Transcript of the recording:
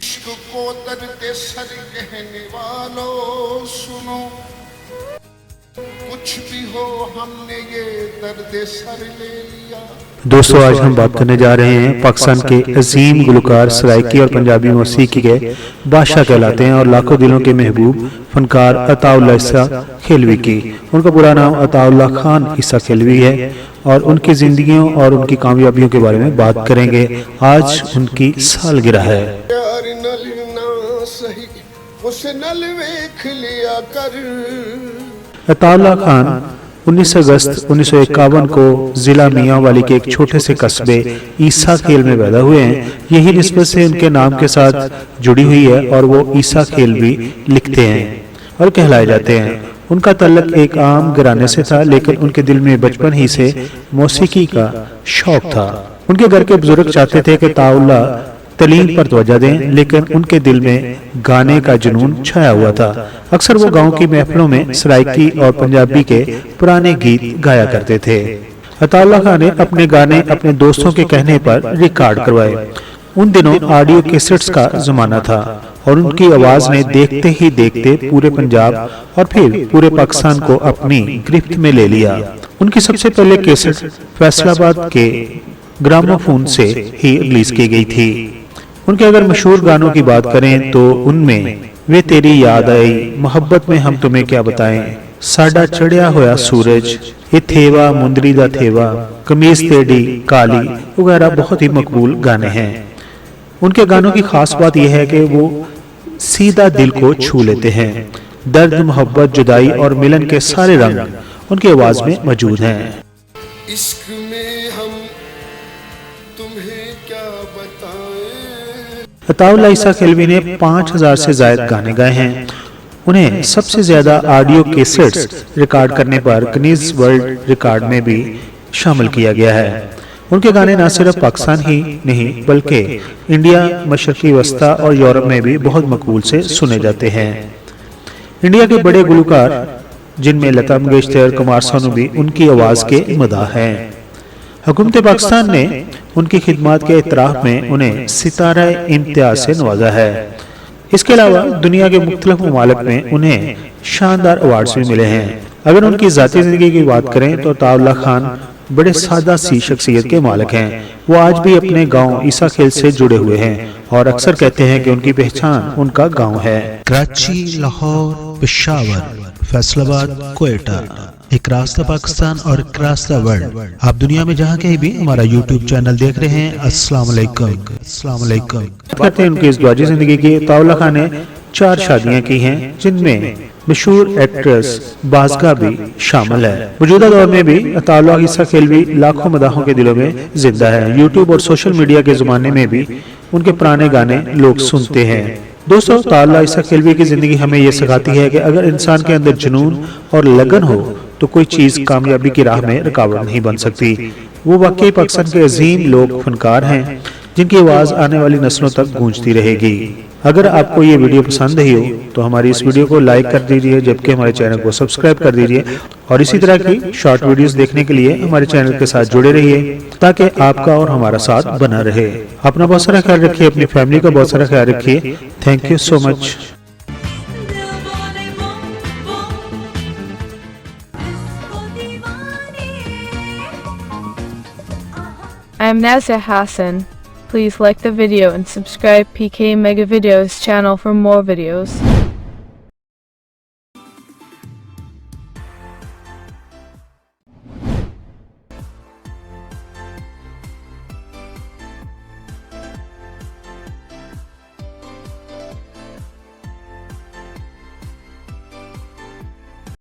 इश्क को दर्द सर कहने वालों सुनो, कुछ भी हो हमने ये दर्द सर ले लिया। दोस्तों, आज हम बात करने जा रहे हैं पाकिस्तान के अजीम गुलकार सराइकी और पंजाबी मौसीकी के बादशाह कहलाते हैं और लाखों दिलों के महबूब फनकार अताउल्लाह ईसा खिलवी की। उनका पूरा नाम अताउल्लाह खान ईसा खिलवी है और उनकी जिंदगियों और उनकी कामयाबियों के बारे में बात करेंगे। आज उनकी सालगिरह है। अताउल्लाह खान 19 अगस्त 1951 को जिला मियांवाली के एक छोटे से कस्बे ईसा खेल में पैदा हुए हैं। यही निस्बत से उनके नाम के साथ जुड़ी हुई है और वो ईसा खेल भी लिखते हैं और कहलाए जाते हैं। उनका तल्लक एक आम घराने से था, लेकिन उनके दिल में बचपन ही से मौसीकी का शौक था। उनके घर के बुजुर्ग चाहते थे कि अताउल्लाह तलीम पर तवज्जो दें, लेकिन उनके दिल में गाने का जुनून छाया हुआ था। अक्सर वो गांव की महफिलों में सराइकी और पंजाबी के पुराने गीत गाया करते थे। अताउल्लाह खान ने अपने गाने अपने दोस्तों के कहने पर रिकॉर्ड करवाए। उन दिनों ऑडियो कैसेट्स का जमाना था और उनकी आवाज ने देखते ही देखते पूरे पंजाब और फिर पूरे पाकिस्तान को अपनी गिरफ्त में ले लिया। उनकी सबसे पहले कैसेट फैसलाबाद के ग्रामोफोन से ही रिलीज की गई थी। उनके अगर मशहूर गानों की बात करें तो उनमें वे तेरी याद आई, मोहब्बत में हम तुम्हें क्या बताएं, साडा चढ़िया होया सूरज, ये थेवा मुंदरी दा थेवा, कमीज तेरी काली वगैरह बहुत ही मकबूल गाने हैं। उनके गानों की खास बात यह है कि वो सीधा दिल को छू लेते हैं। दर्द, मोहब्बत, जुदाई और मिलन के सारे रंग उनकी आवाज में मौजूद हैं। इश्क में हम तुम्हें क्या बताएं। अताउल्लाह ईसा खिलवी ने 5000 से ज्यादा गाने गाए हैं। उन्हें सबसे ज्यादा ऑडियो कैसेट्स रिकॉर्ड करने पर गिनीज वर्ल्ड रिकॉर्ड में भी शामिल किया गया है। उनके गाने न सिर्फ पाकिस्तान ही नहीं बल्कि इंडिया, मशरकी वस्ता और यूरोप में भी बहुत मकबूल से सुने जाते हैं। इंडिया के बड़े गुलकार जिनमें लता मंगेशकर, कुमार सानू भी उनकी आवाज के मदाह हैं। हुकूमत पाकिस्तान ने उनकी खिदमत के इतराफ में उन्हें सितारा इम्तियाज से नवाजा है। इसके अलावा दुनिया के मुख्तलिफ ममालिक में उन्हें शानदार अवार्ड्स भी मिले हैं। अगर उनकी जाती जिंदगी की बात करें तो अताउल्लाह खान बड़े सादा सी शख्सियत के मालिक हैं। वो आज भी अपने गांव ईसा खेल से जुड़े हुए हैं और अक्सर कहते हैं कि उनकी पहचान उनका गांव है। कराची, लाहौर, पेशावर, फैसलाबाद, कोयटा, एक रास्ता पाकिस्तान और एक रास्ता वर्ल्ड। आप दुनिया में जहाँ कहीं भी हमारा YouTube चैनल देख रहे हैं, अस्सलाम वालेकुम। अस्सलाम वालेकुम। करते हैं उनकी इस दुआजी जिंदगी की। अताउल्लाह खान ने 4 शादियां की हैं, जिनमें मशहूर एक्ट्रेस बाज़गा भी शामिल है। मौजूदा दौर में भी अताउल्लाह ईसा खिलवी लाखों मदाहों के दिलों में जिंदा है। यूट्यूब और सोशल मीडिया के जमाने में भी उनके पुराने गाने लोग सुनते हैं। दोस्तों, अताउल्लाह ईसा खिलवी की जिंदगी हमें ये सिखाती है कि अगर इंसान के अंदर जुनून और लगन हो तो कोई चीज कामयाबी की राह में रुकावट नहीं बन सकती। वो वाकई पाकिस्तान के अजीम लोग फनकार हैं जिनकी आवाज आने वाली नस्लों तक गूंजती रहेगी। अगर आपको ये वीडियो पसंद आई हो तो हमारी इस वीडियो को लाइक कर दीजिए, जबकि हमारे चैनल को सब्सक्राइब कर दीजिए और इसी तरह की शॉर्ट वीडियोस देखने के लिए हमारे चैनल के साथ जुड़े रहिए ताकि आपका और हमारा साथ बना रहे। अपना बहुत सारा ख्याल रखिए, अपनी फैमिली का बहुत सारा ख्याल रखिए। Thank you so much. I am Nazir Hassan. Please like the video and subscribe PK Mega Videos channel for more videos.